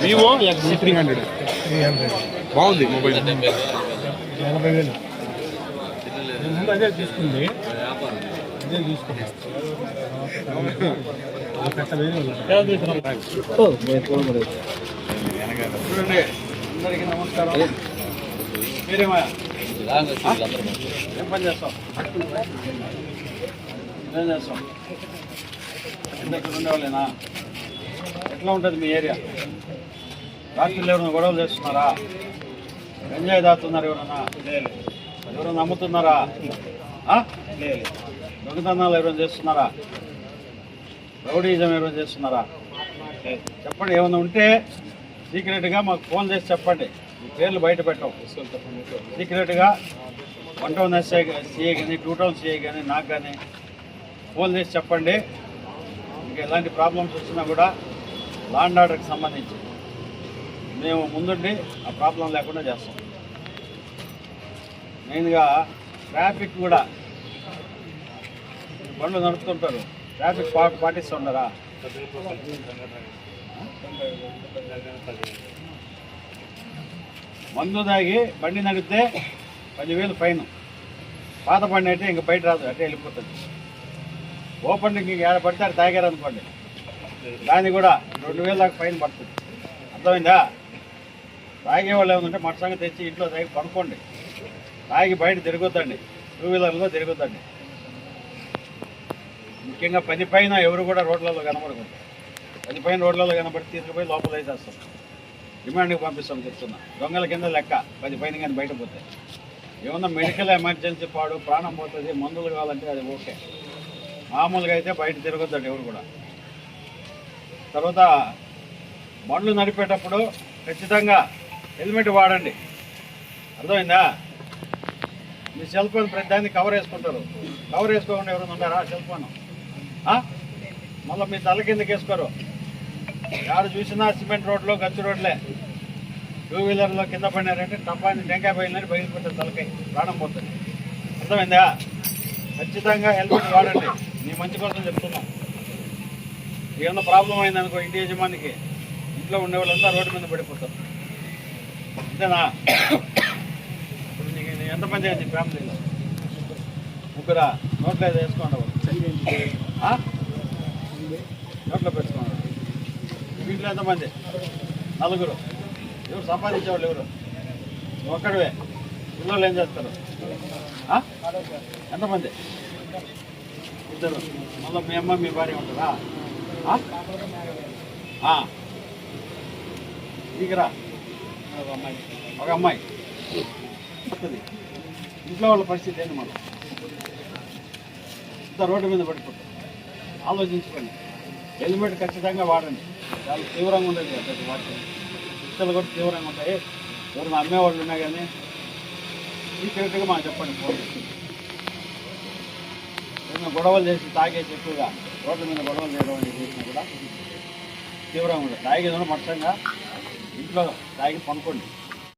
Vivo X300 బాగుంది mobile. 80,000 ముందు అదే తీసుకుంది, అదే తీసుకున్నాను. అందరికీ నమస్కారం. మీరేమా ఏం పని చేస్తాం? ఏం చేస్తాం? ఇందక్కడ ఉండేవాళ్ళేనా? ఎట్లా ఉంటుంది మీ ఏరియా? రాత్రులు ఎవరైనా గొడవలు చేస్తున్నారా? ఎంజాయ్ దాస్తున్నారు ఎవరన్నా? లేదు. ఎవరైనా అమ్ముతున్నారా? లేదు. దొంగతనాలు ఎవరైనా చేస్తున్నారా? రౌడీజం ఎవరైనా చేస్తున్నారా? లేదు. చెప్పండి, ఏమైనా ఉంటే సీక్రెట్గా మాకు ఫోన్ చేసి చెప్పండి. మీ పేర్లు బయట పెట్టాం. సీక్రెట్గా 1 టౌన్ సిఐ కానీ 2 టౌన్ సిఐ కానీ నాకు కానీ ఫోన్ చేసి చెప్పండి. ఇంకా ఎలాంటి ప్రాబ్లమ్స్ వచ్చినా కూడా లా అండ్ ఆర్డర్కి సంబంధించి మేము ముందుండి ఆ ప్రాబ్లం లేకుండా చేస్తాం. మెయిన్గా ట్రాఫిక్ కూడా బండ్లు నడుపుతుంటారు, ట్రాఫిక్ పాటిస్తుంటారా? మందు తాగి బండి నడిపితే 10,000 ఫైన్. పాత బండి అయితే ఇంక బయట రాదు, అట్టే వెళ్ళిపోతుంది. ఓపెన్ ఇంక ఏడ పడితే అది తాగారు అనుకోండి, దాన్ని కూడా 2,000 దాకా ఫైన్ పడుతుంది. అర్థమైందా? తాగే వాళ్ళు ఏమంటే మట్సంగా తెచ్చి ఇంట్లో తాగి పడుకోండి, తాగి బయట తిరగొద్దండి, 2 వీలర్లో తిరగొద్దండి. ముఖ్యంగా 10 పైన ఎవరు కూడా రోడ్లలో కనబడకూడదు. 10 పైన రోడ్లలో కనబడి తీసుకుపోయి లోపల వేసేస్తాం, డిమాండ్కి పంపిస్తాం. చెప్తున్నా, దొంగల కింద లెక్క 10 పైన కానీ బయట పోతే. ఏమన్నా మెడికల్ ఎమర్జెన్సీ పాడు, ప్రాణం పోతుంది, మందులు కావాలంటే అది ఓకే. మామూలుగా అయితే బయట తిరగొద్దండి ఎవరు కూడా. తర్వాత బండ్లు నడిపేటప్పుడు ఖచ్చితంగా హెల్మెట్ వాడండి. అర్థమైందా? మీ సెల్ ఫోన్ ప్రతిదాన్ని కవర్ వేసుకుంటారు, కవర్ వేసుకోకుండా ఎవరైనా ఉన్నారా? సెల్ ఫోన్ మళ్ళీ మీ తల కిందకి వేసుకోరు. ఎవరు చూసినా సిమెంట్ రోడ్లో గచ్చు రోడ్లే, 2 వీలర్లో కింద పడినారంటే టపాన్ని టెంకాయ పోయిందని బయలుపోతుంది, తలకాయ ప్రాణం పోతుంది. అర్థమైందా? ఖచ్చితంగా హెల్మెట్ వాడండి, మీ మంచి కోసం చెప్తున్నాం. ఏమన్నా ప్రాబ్లం అయిందనుకో ఇంటి యజమానికి, ఇంట్లో ఉండే వాళ్ళంతా రోడ్డు మీద పడిపోతారు. అంతేనా? ఇప్పుడు నీకు ఎంతమంది అయింది ఫ్యామిలీలో? 3 నోట్లో ఏదో వేసుకోండి, నోట్లో పెట్టుకోండి. వీటిలో ఎంతమంది? 4. ఎవరు సంపాదించేవాళ్ళు? ఎవరు? ఒక్కడివే. పిల్లలు ఏం చేస్తారు? ఎంతమంది? 2. మళ్ళీ మీ అమ్మ మీ భార్య ఉంటారా? నీకురా ఒక అమ్మాయి. ఇంట్లో వాళ్ళ పరిస్థితి ఏంటి? మనం ఇంత రోడ్డు మీద పడిపోతాం. ఆలోచించుకోండి, హెల్మెట్ ఖచ్చితంగా వాడండి. చాలా తీవ్రంగా ఉండేది ప్రతి వాటి పిల్లలు కూడా తీవ్రంగా ఉంటాయి. ఎవరైనా అమ్మేవాళ్ళు ఉన్నా కానీ సీక్రెట్గా మాకు చెప్పండి ఫోన్ చేసి. ఏమైనా గొడవలు చేసి తాగేసి ఎక్కువగా రోడ్ల మీద గొడవలు చేయడం అనేది చేసినా కూడా తీవ్రంగా ఉంటుంది. తాగేదో మొత్తంగా ఇంట్లో తాగి పనుకోండి.